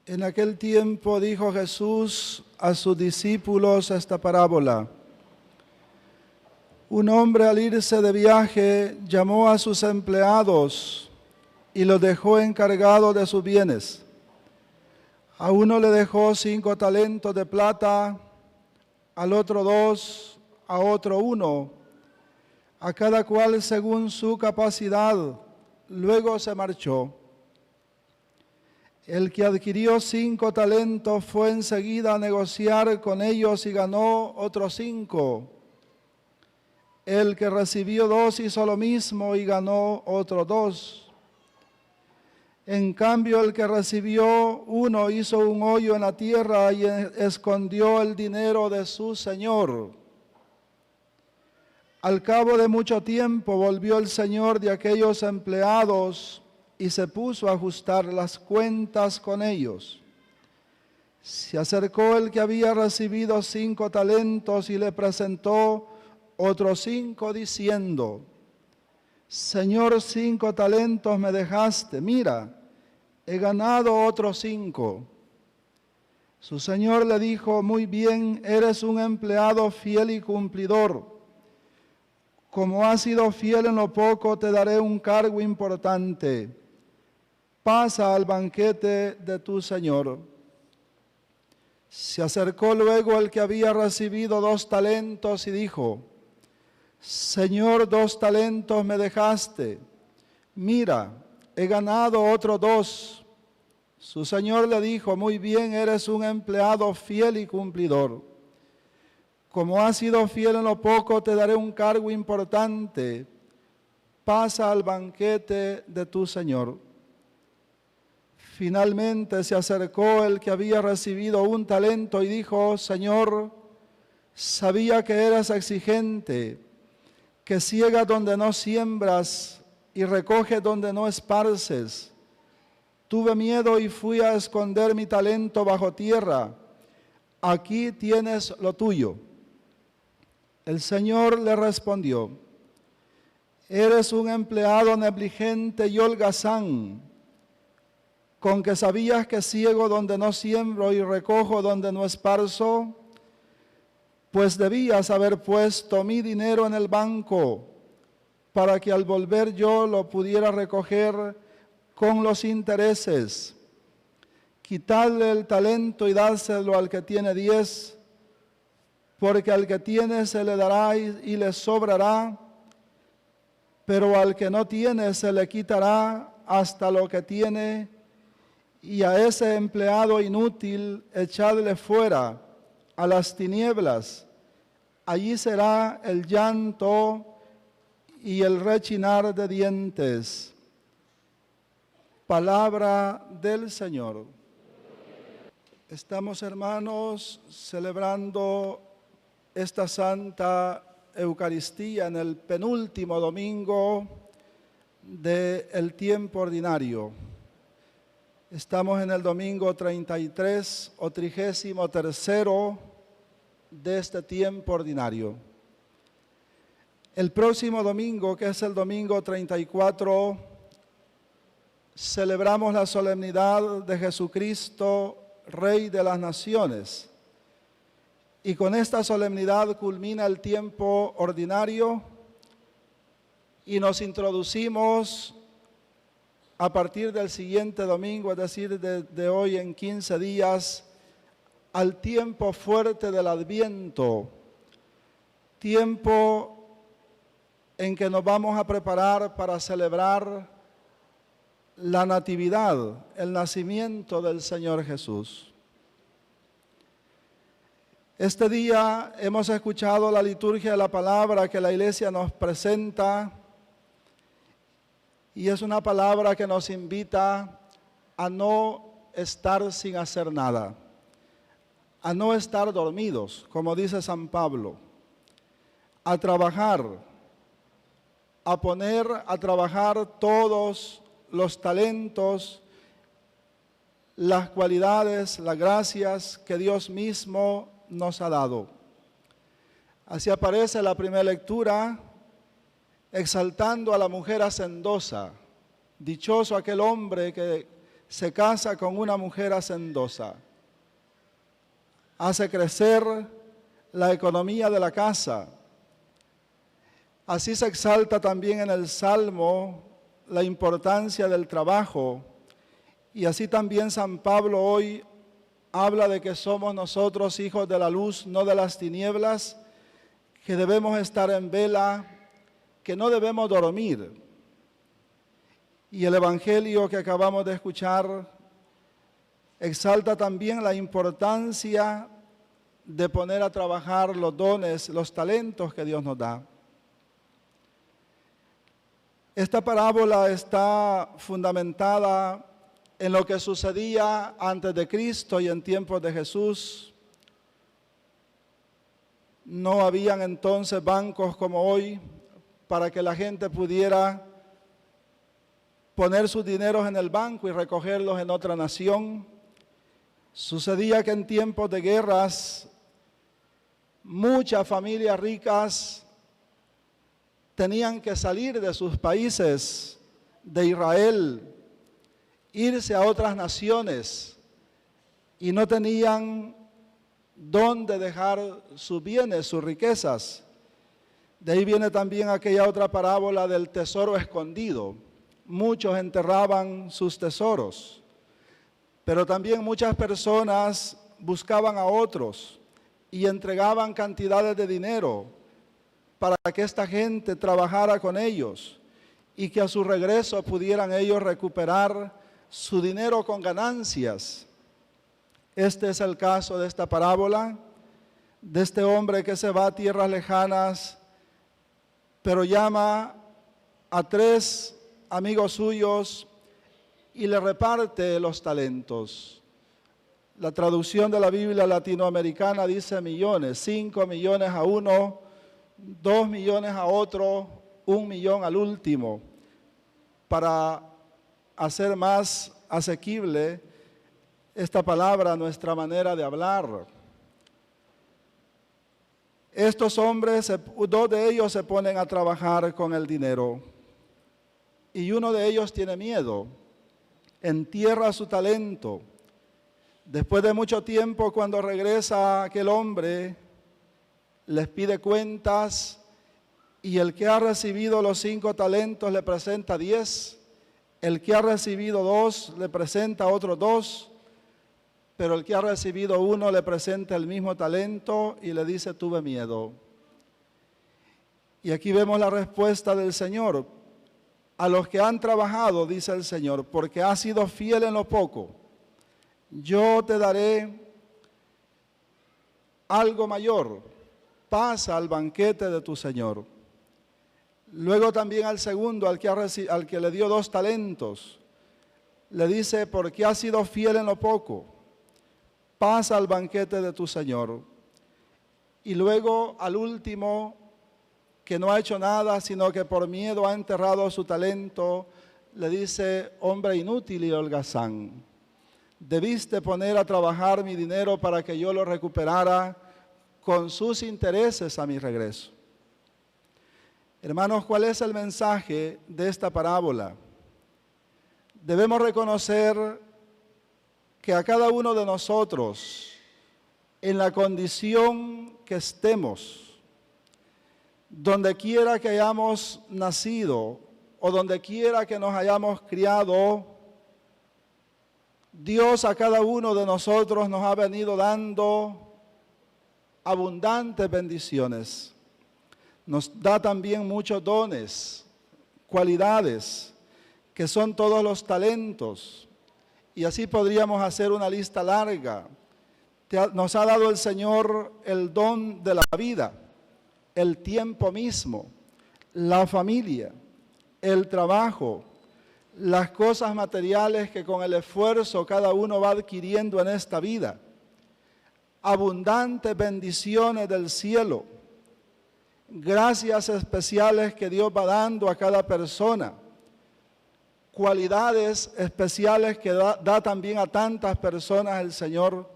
En aquel tiempo dijo Jesús a sus discípulos esta parábola. Un hombre al irse de viaje llamó a sus empleados y los dejó encargados de sus bienes. A uno le dejó 5 talentos de plata, al otro 2, a otro 1, a cada cual según su capacidad. Luego se marchó. El que adquirió 5 talentos fue enseguida a negociar con ellos y ganó otros 5. El que recibió 2 hizo lo mismo y ganó otros 2. En cambio, el que recibió 1 hizo un hoyo en la tierra y escondió el dinero de su señor. Al cabo de mucho tiempo volvió el señor de aquellos empleados y se puso a ajustar las cuentas con ellos. Se acercó el que había recibido 5 talentos y le presentó otros 5 diciendo: Señor, 5 talentos me dejaste, mira, he ganado otros 5. Su señor le dijo: muy bien, eres un empleado fiel y cumplidor. Como has sido fiel en lo poco, te daré un cargo importante. Pasa al banquete de tu señor. Se acercó luego el que había recibido 2 talentos y dijo: Señor, 2 talentos me dejaste. Mira, he ganado otros 2. Su señor le dijo: muy bien, eres un empleado fiel y cumplidor. Como has sido fiel en lo poco, te daré un cargo importante. Pasa al banquete de tu señor. Finalmente se acercó el que había recibido 1 talento y dijo: Señor, sabía que eras exigente, que ciegas donde no siembras y recoges donde no esparces. Tuve miedo y fui a esconder mi talento bajo tierra. Aquí tienes lo tuyo. El Señor le respondió: eres un empleado negligente y holgazán, con que sabías que ciego donde no siembro y recojo donde no esparzo, pues debías haber puesto mi dinero en el banco, para que al volver yo lo pudiera recoger con los intereses. Quitadle el talento y dárselo al que tiene 10, porque al que tiene se le dará y le sobrará, pero al que no tiene se le quitará hasta lo que tiene. Y a ese empleado inútil echadle fuera a las tinieblas. Allí será el llanto y el rechinar de dientes. Palabra del Señor. Estamos, hermanos, celebrando esta Santa Eucaristía en el penúltimo domingo del tiempo ordinario. Estamos en el domingo 33 o 33º de este tiempo ordinario. El próximo domingo, que es el domingo 34, celebramos la solemnidad de Jesucristo, Rey de las Naciones. Y con esta solemnidad culmina el tiempo ordinario y nos introducimos a partir del siguiente domingo, es decir, de hoy en 15 días, al tiempo fuerte del Adviento, tiempo en que nos vamos a preparar para celebrar la Natividad, el nacimiento del Señor Jesús. Este día hemos escuchado la liturgia de la palabra que la Iglesia nos presenta, y es una palabra que nos invita a no estar sin hacer nada, a no estar dormidos, como dice San Pablo, a trabajar, a poner a trabajar todos los talentos, las cualidades, las gracias que Dios mismo nos ha dado. Así aparece la primera lectura, exaltando a la mujer hacendosa. Dichoso aquel hombre que se casa con una mujer hacendosa. Hace crecer la economía de la casa. Así se exalta también en el Salmo la importancia del trabajo. Y así también San Pablo hoy habla de que somos nosotros hijos de la luz, no de las tinieblas, que debemos estar en vela, que no debemos dormir. Y el Evangelio que acabamos de escuchar exalta también la importancia de poner a trabajar los dones, los talentos que Dios nos da. Esta parábola está fundamentada en lo que sucedía antes de Cristo y en tiempos de Jesús. No habían entonces bancos como hoy para que la gente pudiera poner sus dineros en el banco y recogerlos en otra nación. Sucedía que en tiempos de guerras, muchas familias ricas tenían que salir de sus países, de Israel, irse a otras naciones y no tenían dónde dejar sus bienes, sus riquezas. De ahí viene también aquella otra parábola del tesoro escondido. Muchos enterraban sus tesoros, pero también muchas personas buscaban a otros y entregaban cantidades de dinero para que esta gente trabajara con ellos y que a su regreso pudieran ellos recuperar su dinero con ganancias. Este es el caso de esta parábola, de este hombre que se va a tierras lejanas, pero llama a 3 amigos suyos y le reparte los talentos. La traducción de la Biblia latinoamericana dice millones, 5 millones a uno, 2 millones a otro, 1 millón al último, para hacer más asequible esta palabra a nuestra manera de hablar. Estos hombres, 2 de ellos se ponen a trabajar con el dinero y uno de ellos tiene miedo, entierra su talento. Después de mucho tiempo, cuando regresa aquel hombre, les pide cuentas y el que ha recibido los 5 talentos le presenta 10, el que ha recibido 2 le presenta otros 2, pero el que ha recibido 1 le presenta el mismo talento y le dice: tuve miedo. Y aquí vemos la respuesta del Señor. A los que han trabajado, dice el Señor, porque has sido fiel en lo poco, yo te daré algo mayor. Pasa al banquete de tu Señor. Luego también al segundo, al que le dio 2 talentos, le dice: porque has sido fiel en lo poco, pasa al banquete de tu Señor. Y luego al último, que no ha hecho nada, sino que por miedo ha enterrado su talento, le dice: hombre inútil y holgazán, debiste poner a trabajar mi dinero para que yo lo recuperara con sus intereses a mi regreso. Hermanos, ¿cuál es el mensaje de esta parábola? Debemos reconocer que a cada uno de nosotros, en la condición que estemos, donde quiera que hayamos nacido o donde quiera que nos hayamos criado, Dios a cada uno de nosotros nos ha venido dando abundantes bendiciones. Nos da también muchos dones, cualidades, que son todos los talentos. Y así podríamos hacer una lista larga. Nos ha dado el Señor el don de la vida, el tiempo mismo, la familia, el trabajo, las cosas materiales que con el esfuerzo cada uno va adquiriendo en esta vida, abundantes bendiciones del cielo, gracias especiales que Dios va dando a cada persona, cualidades especiales que da también a tantas personas el Señor.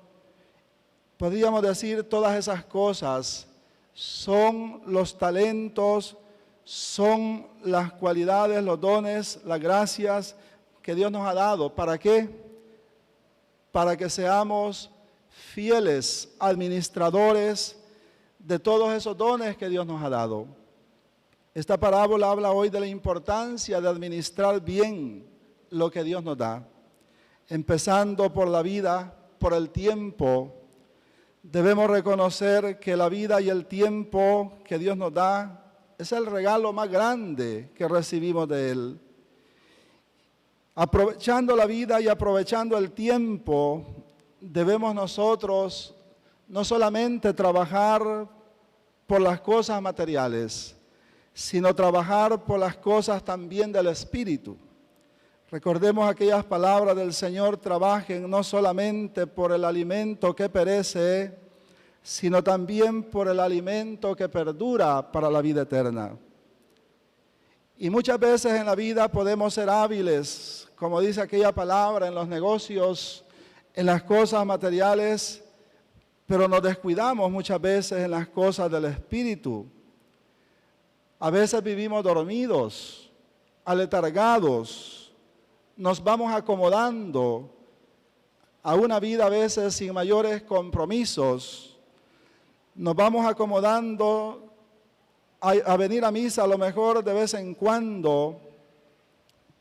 Podríamos decir, todas esas cosas son los talentos, son las cualidades, los dones, las gracias que Dios nos ha dado. ¿Para qué? para que seamos fieles administradores de todos esos dones que Dios nos ha dado. Esta parábola habla hoy de la importancia de administrar bien lo que Dios nos da. Empezando por la vida, por el tiempo, debemos reconocer que la vida y el tiempo que Dios nos da es el regalo más grande que recibimos de Él. Aprovechando la vida y aprovechando el tiempo, debemos nosotros no solamente trabajar por las cosas materiales, sino trabajar por las cosas también del Espíritu. Recordemos aquellas palabras del Señor: trabajen no solamente por el alimento que perece, sino también por el alimento que perdura para la vida eterna. Y muchas veces en la vida podemos ser hábiles, como dice aquella palabra, en los negocios, en las cosas materiales, pero nos descuidamos muchas veces en las cosas del Espíritu. A veces vivimos dormidos, aletargados, nos vamos acomodando a una vida a veces sin mayores compromisos. Nos vamos acomodando a venir a misa a lo mejor de vez en cuando,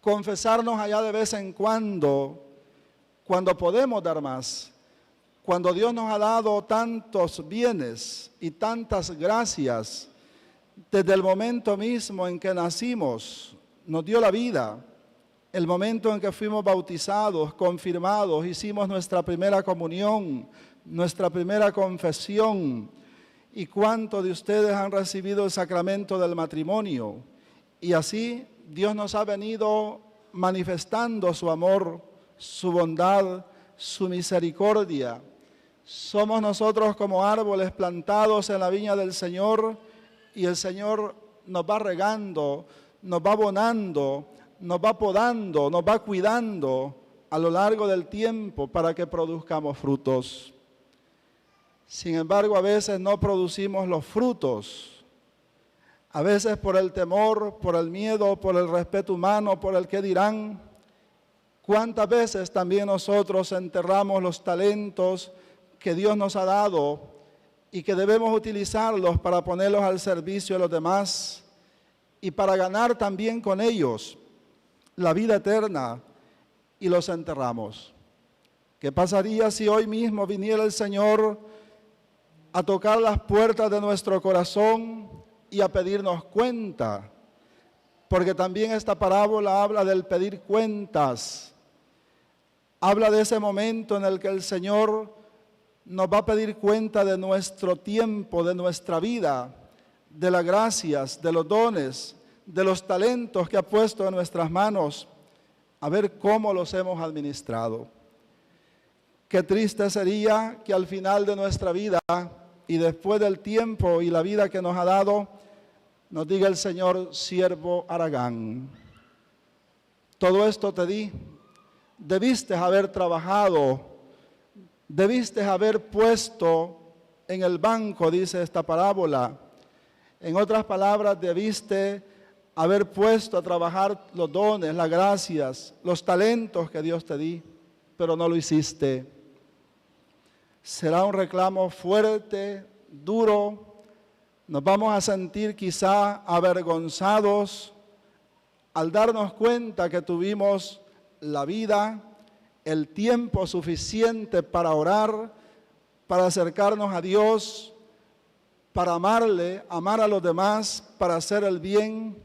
confesarnos allá de vez en cuando podemos dar más. Cuando Dios nos ha dado tantos bienes y tantas gracias, desde el momento mismo en que nacimos, nos dio la vida, el momento en que fuimos bautizados, confirmados, hicimos nuestra primera comunión, nuestra primera confesión. ¿Y cuántos de ustedes han recibido el sacramento del matrimonio? Y así Dios nos ha venido manifestando su amor, su bondad, su misericordia. Somos nosotros como árboles plantados en la viña del Señor, y el Señor nos va regando, nos va abonando, nos va podando, nos va cuidando a lo largo del tiempo para que produzcamos frutos. Sin embargo, a veces no producimos los frutos. A veces por el temor, por el miedo, por el respeto humano, por el qué dirán. ¿Cuántas veces también nosotros enterramos los talentos que Dios nos ha dado y que debemos utilizarlos para ponerlos al servicio de los demás y para ganar también con ellos la vida eterna, y los enterramos? ¿Qué pasaría si hoy mismo viniera el Señor a tocar las puertas de nuestro corazón y a pedirnos cuenta? Porque también esta parábola habla del pedir cuentas. Habla de ese momento en el que el Señor nos va a pedir cuenta de nuestro tiempo, de nuestra vida, de las gracias, de los dones, de los talentos que ha puesto en nuestras manos, a ver cómo los hemos administrado. Qué triste sería que al final de nuestra vida y después del tiempo y la vida que nos ha dado, nos diga el Señor: siervo Aragán, todo esto te di, debiste haber trabajado, debiste haber puesto en el banco, dice esta parábola. En otras palabras, debiste haber puesto a trabajar los dones, las gracias, los talentos que Dios te di, pero no lo hiciste. Será un reclamo fuerte, duro. Nos vamos a sentir quizá avergonzados al darnos cuenta que tuvimos la vida, el tiempo suficiente para orar, para acercarnos a Dios, para amarle, amar a los demás, para hacer el bien,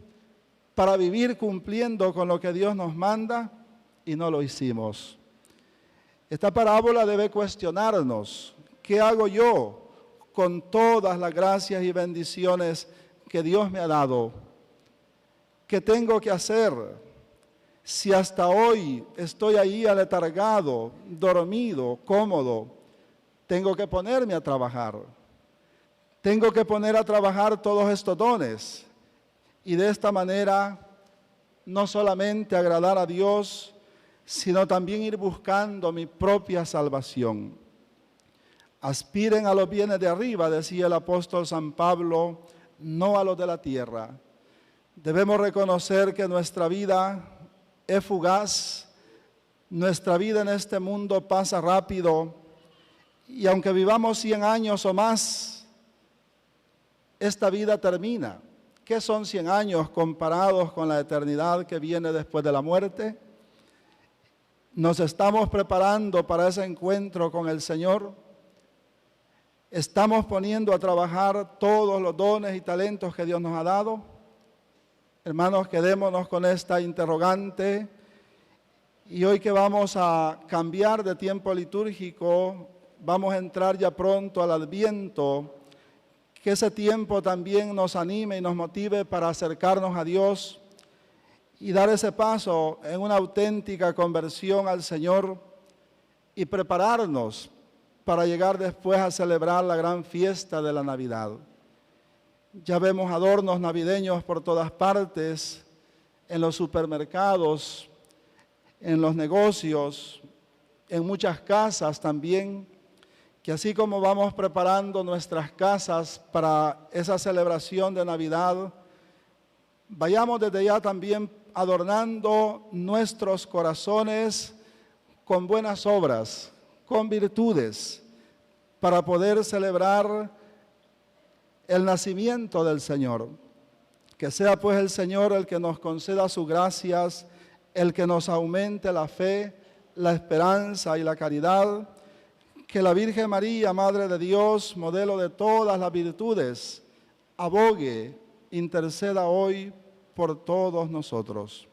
para vivir cumpliendo con lo que Dios nos manda, y no lo hicimos. Esta parábola debe cuestionarnos: ¿qué hago yo con todas las gracias y bendiciones que Dios me ha dado? ¿Qué tengo que hacer? Si hasta hoy estoy ahí aletargado, dormido, cómodo, tengo que ponerme a trabajar. Tengo que poner a trabajar todos estos dones, y de esta manera no solamente agradar a Dios, sino también ir buscando mi propia salvación. Aspiren a los bienes de arriba, decía el apóstol San Pablo, no a los de la tierra. Debemos reconocer que nuestra vida es fugaz, Nuestra vida en este mundo pasa rápido y aunque vivamos 100 años o más, esta vida termina. ¿Qué son 100 años comparados con la eternidad que viene después de la muerte? Nos estamos preparando para ese encuentro con el Señor. Estamos poniendo a trabajar todos los dones y talentos que Dios nos ha dado. Hermanos, quedémonos con esta interrogante. Y hoy que vamos a cambiar de tiempo litúrgico, vamos a entrar ya pronto al Adviento, que ese tiempo también nos anime y nos motive para acercarnos a Dios y dar ese paso en una auténtica conversión al Señor y prepararnos para llegar después a celebrar la gran fiesta de la Navidad. Ya vemos adornos navideños por todas partes, en los supermercados, en los negocios, en muchas casas también, que así como vamos preparando nuestras casas para esa celebración de Navidad, vayamos desde ya también adornando nuestros corazones con buenas obras, con virtudes, para poder celebrar el nacimiento del Señor. Que sea pues el Señor el que nos conceda sus gracias, el que nos aumente la fe, la esperanza y la caridad. Que la Virgen María, Madre de Dios, modelo de todas las virtudes, abogue, interceda hoy por todos nosotros.